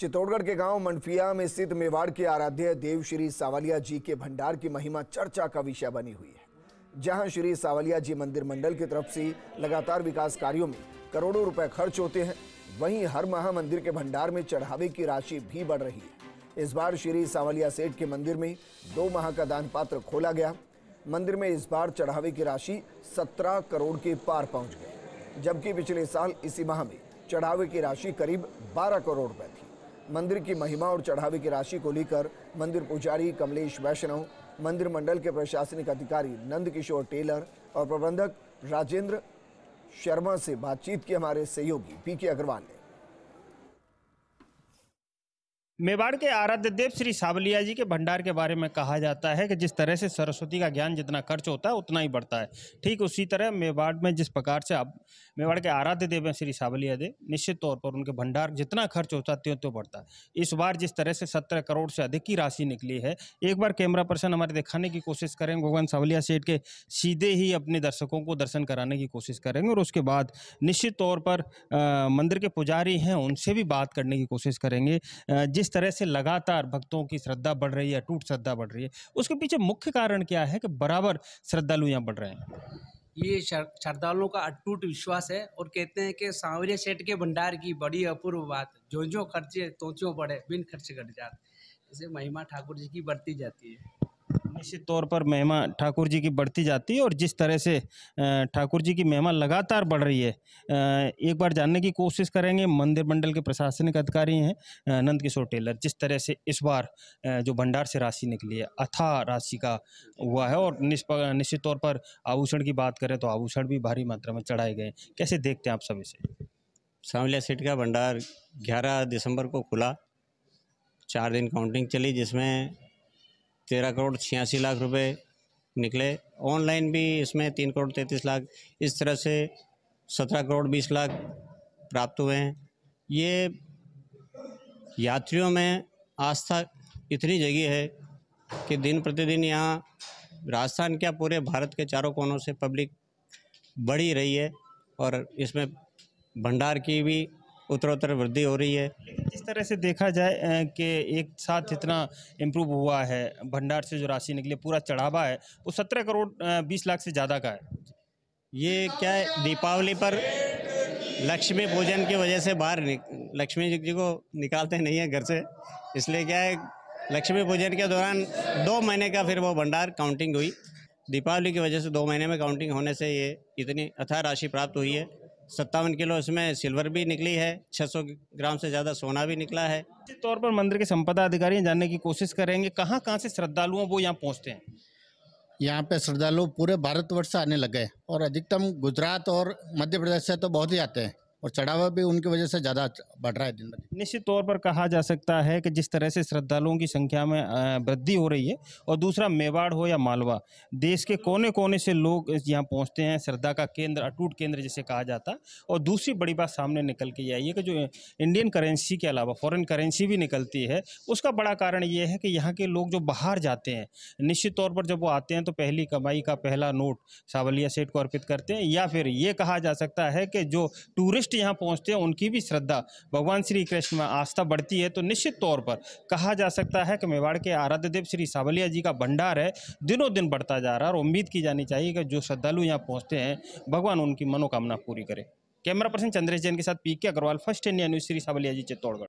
चित्तौड़गढ़ के गांव मंडफिया में स्थित मेवाड़ के आराध्य देव श्री सावलिया जी के भंडार की महिमा चर्चा का विषय बनी हुई है। जहां श्री सावलिया जी मंदिर मंडल की तरफ से लगातार विकास कार्यों में करोड़ों रुपए खर्च होते हैं, वहीं हर माह मंदिर के भंडार में चढ़ावे की राशि भी बढ़ रही है। इस बार श्री सावलिया सेठ के मंदिर में 2 माह का दान पात्र खोला गया। मंदिर में इस बार चढ़ावे की राशि 17 करोड़ के पार पहुंच गई, जबकि पिछले साल इसी माह में चढ़ावे की राशि करीब 12 करोड़ रुपए थी। मंदिर की महिमा और चढ़ावे की राशि को लेकर मंदिर पुजारी कमलेश वैष्णव, मंदिर मंडल के प्रशासनिक अधिकारी नंद किशोर टेलर और प्रबंधक राजेंद्र शर्मा से बातचीत की हमारे सहयोगी पीके अग्रवाल ने। मेवाड़ के आराध्य देव श्री सावलिया जी के भंडार के बारे में कहा जाता है कि जिस तरह से सरस्वती का ज्ञान जितना खर्च होता है उतना ही बढ़ता है, ठीक उसी तरह मेवाड़ में जिस प्रकार से अब मेवाड़ के आराध्य देव हैं श्री सावलिया देव, निश्चित तौर पर उनके भंडार जितना खर्च होता है त्यों बढ़ता है। इस बार जिस तरह से 17 करोड़ से अधिक की राशि निकली है, एक बार कैमरा पर्सन हमारे दिखाने की कोशिश करेंगे, भगवान सावलिया सेठ के सीधे ही अपने दर्शकों को दर्शन कराने की कोशिश करेंगे और उसके बाद निश्चित तौर पर मंदिर के पुजारी हैं उनसे भी बात करने की कोशिश करेंगे। जिस तरह से लगातार भक्तों की श्रद्धा बढ़ रही है, अटूट श्रद्धा बढ़ रही है, उसके पीछे मुख्य कारण क्या है कि बराबर श्रद्धालु यहाँ बढ़ रहे हैं? ये श्रद्धालुओं का अटूट विश्वास है और कहते हैं कि सावलिया सेठ के भंडार की बड़ी अपूर्व बात, जो खर्चे त्यों बढ़े, बिन खर्च घट जाते, इसे महिमा ठाकुर जी की बढ़ती जाती है। निश्चित तौर पर महिमा ठाकुर जी की बढ़ती जाती है और जिस तरह से ठाकुर जी की महिमा लगातार बढ़ रही है, एक बार जानने की कोशिश करेंगे मंदिर मंडल के प्रशासनिक अधिकारी हैं नंद किशोर टेलर, जिस तरह से इस बार जो भंडार से राशि निकली है अथाह राशि का हुआ है और निश्चित तौर पर आभूषण की बात करें तो आभूषण भी भारी मात्रा में चढ़ाए गए। कैसे देखते हैं आप सब इसे? सावलिया सेठ का भंडार 11 दिसंबर को खुला, 4 दिन काउंटिंग चली, जिसमें 13 करोड़ 86 लाख रुपए निकले। ऑनलाइन भी इसमें 3 करोड़ 33 लाख, इस तरह से 17 करोड़ 20 लाख प्राप्त हुए हैं। ये यात्रियों में आस्था इतनी जगी है कि दिन प्रतिदिन यहाँ राजस्थान क्या पूरे भारत के चारों कोनों से पब्लिक बढ़ी रही है और इसमें भंडार की भी उत्तरोत्तर वृद्धि हो रही है। जिस तरह से देखा जाए कि एक साथ इतना इम्प्रूव हुआ है, भंडार से जो राशि निकली पूरा चढ़ावा है वो 17 करोड़ 20 लाख से ज़्यादा का है। ये क्या है, दीपावली पर लक्ष्मी पूजन की वजह से बाहर लक्ष्मी जी को निकालते नहीं है घर से, इसलिए क्या है लक्ष्मी पूजन के दौरान 2 महीने का फिर वो भंडार काउंटिंग हुई। दीपावली की वजह से 2 महीने में काउंटिंग होने से ये इतनी अथाह राशि प्राप्त हुई है। 57 किलो इसमें सिल्वर भी निकली है, 600 ग्राम से ज़्यादा सोना भी निकला है। निश्चित तौर पर मंदिर के संपदा अधिकारी जानने की कोशिश करेंगे कहाँ से श्रद्धालुओं वो यहाँ पहुँचते हैं। यहाँ पे श्रद्धालु पूरे भारतवर्ष से आने लगे और अधिकतम गुजरात और मध्य प्रदेश से तो बहुत ही आते हैं और चढ़ावा भी उनकी वजह से ज़्यादा बढ़ रहा है दिन ब दिन। निश्चित तौर पर कहा जा सकता है कि जिस तरह से श्रद्धालुओं की संख्या में वृद्धि हो रही है और दूसरा मेवाड़ हो या मालवा, देश के कोने कोने से लोग यहाँ पहुँचते हैं, श्रद्धा का केंद्र, अटूट केंद्र जिसे कहा जाता है। और दूसरी बड़ी बात सामने निकल के आई है कि जो इंडियन करेंसी के अलावा फॉरेन करेंसी भी निकलती है, उसका बड़ा कारण ये है कि यहाँ के लोग जो बाहर जाते हैं, निश्चित तौर पर जब वो आते हैं तो पहली कमाई का पहला नोट सावलिया सेठ को अर्पित करते हैं, या फिर ये कहा जा सकता है कि जो टूरिस्ट यहाँ पहुँचते हैं उनकी भी श्रद्धा भगवान श्री कृष्ण में आस्था बढ़ती है। तो निश्चित तौर पर कहा जा सकता है कि मेवाड़ के आराध्य देव श्री सावलिया जी का भंडार है दिनों दिन बढ़ता जा रहा है और उम्मीद की जानी चाहिए कि जो श्रद्धालु यहाँ पहुँचते हैं भगवान उनकी मनोकामना पूरी करे। कैमरा पर्सन चंद्रेश जैन के साथ PK Agarwal, first India news, Shri Sanwaliya ji, Chittorgarh.